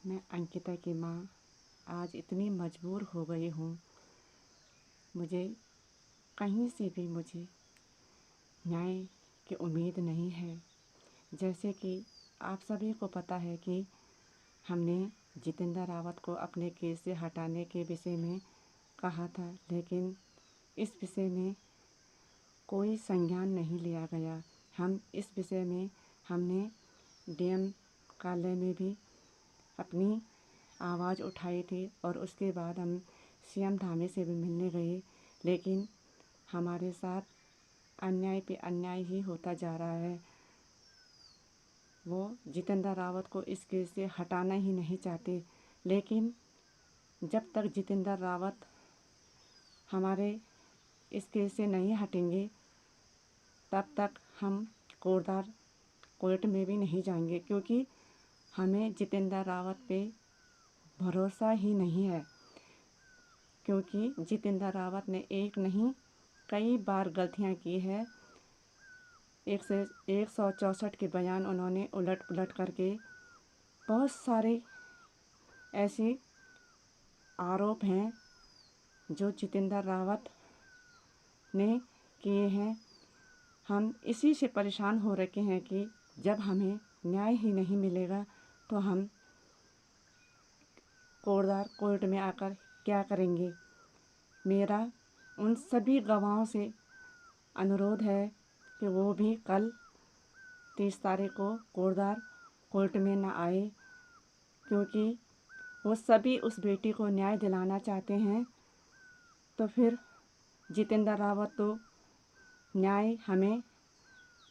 मैं अंकिता की माँ आज इतनी मजबूर हो गई हूँ। मुझे कहीं से भी मुझे न्याय की उम्मीद नहीं है। जैसे कि आप सभी को पता है कि हमने जितेंद्र रावत को अपने केस से हटाने के विषय में कहा था, लेकिन इस विषय में कोई संज्ञान नहीं लिया गया। हम इस विषय में हमने डीएम कार्यालय में भी अपनी आवाज़ उठाई थी और उसके बाद हम सीएम धामी से भी मिलने गए, लेकिन हमारे साथ अन्याय पे अन्याय ही होता जा रहा है। वो जितेंद्र रावत को इस केस से हटाना ही नहीं चाहते, लेकिन जब तक जितेंद्र रावत हमारे इस केस से नहीं हटेंगे तब तक हम कोर्ट में भी नहीं जाएंगे, क्योंकि हमें जितेंद्र रावत पे भरोसा ही नहीं है। क्योंकि जितेंद्र रावत ने एक नहीं कई बार गलतियां की है। 164 के बयान उन्होंने उलट पुलट करके बहुत सारे ऐसे आरोप हैं जो जितेंद्र रावत ने किए हैं। हम इसी से परेशान हो रखे हैं कि जब हमें न्याय ही नहीं मिलेगा तो हम कोर्ट में आकर क्या करेंगे। मेरा उन सभी गवाहों से अनुरोध है कि वो भी कल 30 तारीख को कोर्ट में न आए, क्योंकि वो सभी उस बेटी को न्याय दिलाना चाहते हैं। तो फिर जितेंद्र रावत तो न्याय हमें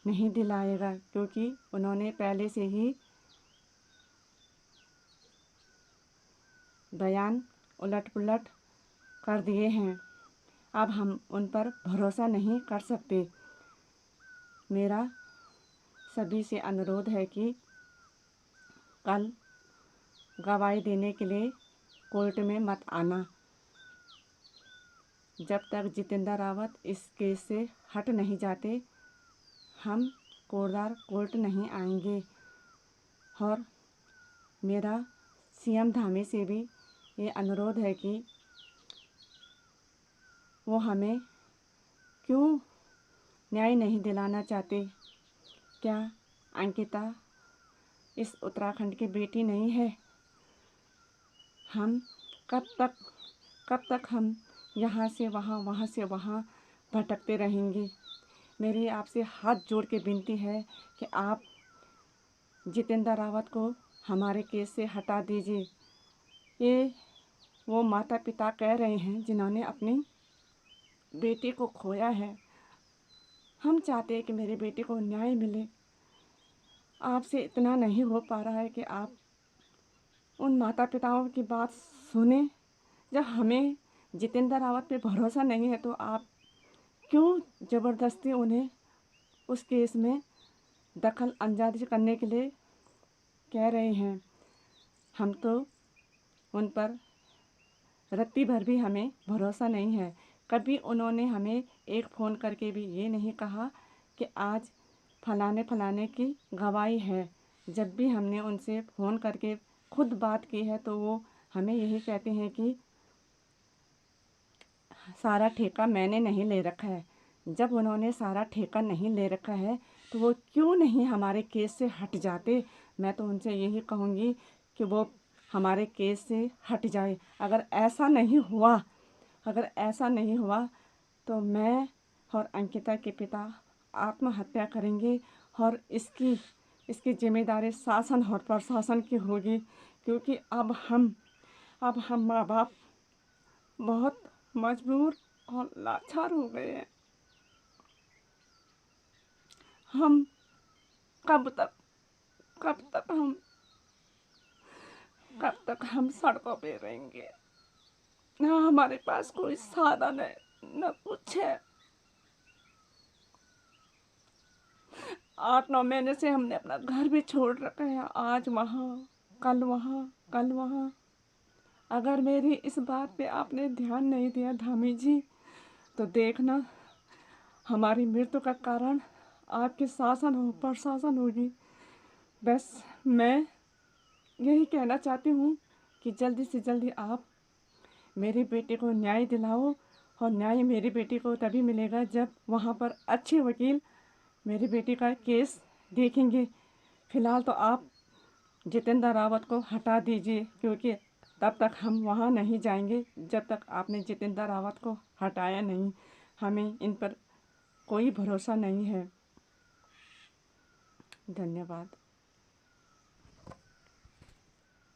नहीं दिलाएगा, क्योंकि उन्होंने पहले से ही बयान उलट पुलट कर दिए हैं। अब हम उन पर भरोसा नहीं कर सकते। मेरा सभी से अनुरोध है कि कल गवाही देने के लिए कोर्ट में मत आना। जब तक जितेंद्र रावत इस केस से हट नहीं जाते हम कोर्ट नहीं आएंगे। और मेरा सीएम धामी से भी ये अनुरोध है कि वो हमें क्यों न्याय नहीं दिलाना चाहते। क्या अंकिता इस उत्तराखंड की बेटी नहीं है? हम कब तक हम यहाँ से वहाँ से वहाँ भटकते रहेंगे। मेरी आपसे हाथ जोड़ के विनती है कि आप जितेंद्र रावत को हमारे केस से हटा दीजिए। ये वो माता पिता कह रहे हैं जिन्होंने अपनी बेटी को खोया है। हम चाहते हैं कि मेरे बेटे को न्याय मिले। आपसे इतना नहीं हो पा रहा है कि आप उन माता पिताओं की बात सुने। जब हमें जितेंद्र रावत पे भरोसा नहीं है तो आप क्यों ज़बरदस्ती उन्हें उस केस में दखल अंदाजी करने के लिए कह रहे हैं। हम तो उन पर रत्ती भर भी हमें भरोसा नहीं है। कभी उन्होंने हमें एक फ़ोन करके भी ये नहीं कहा कि आज फलाने की गवाही है। जब भी हमने उनसे फ़ोन करके खुद बात की है तो वो हमें यही कहते हैं कि सारा ठेका मैंने नहीं ले रखा है। जब उन्होंने सारा ठेका नहीं ले रखा है तो वो क्यों नहीं हमारे केस से हट जाते। मैं तो उनसे यही कहूँगी कि वो हमारे केस से हट जाए। अगर ऐसा नहीं हुआ तो मैं और अंकिता के पिता आत्महत्या करेंगे और इसकी जिम्मेदारी शासन और प्रशासन की होगी, क्योंकि अब हम माँ बाप बहुत मजबूर और लाचार हो गए हैं। हम कब तक हम सड़कों पे रहेंगे। ना हमारे पास कोई साधन है न कुछ है। 8-9 महीने से हमने अपना घर भी छोड़ रखा है। आज वहाँ कल वहाँ। अगर मेरी इस बात पे आपने ध्यान नहीं दिया धामी जी, तो देखना हमारी मृत्यु का कारण आपके शासन हो प्रशासन होगी। बस मैं यही कहना चाहती हूँ कि जल्दी से जल्दी आप मेरी बेटी को न्याय दिलाओ। और न्याय मेरी बेटी को तभी मिलेगा जब वहाँ पर अच्छे वकील मेरी बेटी का केस देखेंगे। फ़िलहाल तो आप जितेंद्र रावत को हटा दीजिए, क्योंकि तब तक हम वहाँ नहीं जाएंगे जब तक आपने जितेंद्र रावत को हटाया नहीं। हमें इन पर कोई भरोसा नहीं है। धन्यवाद।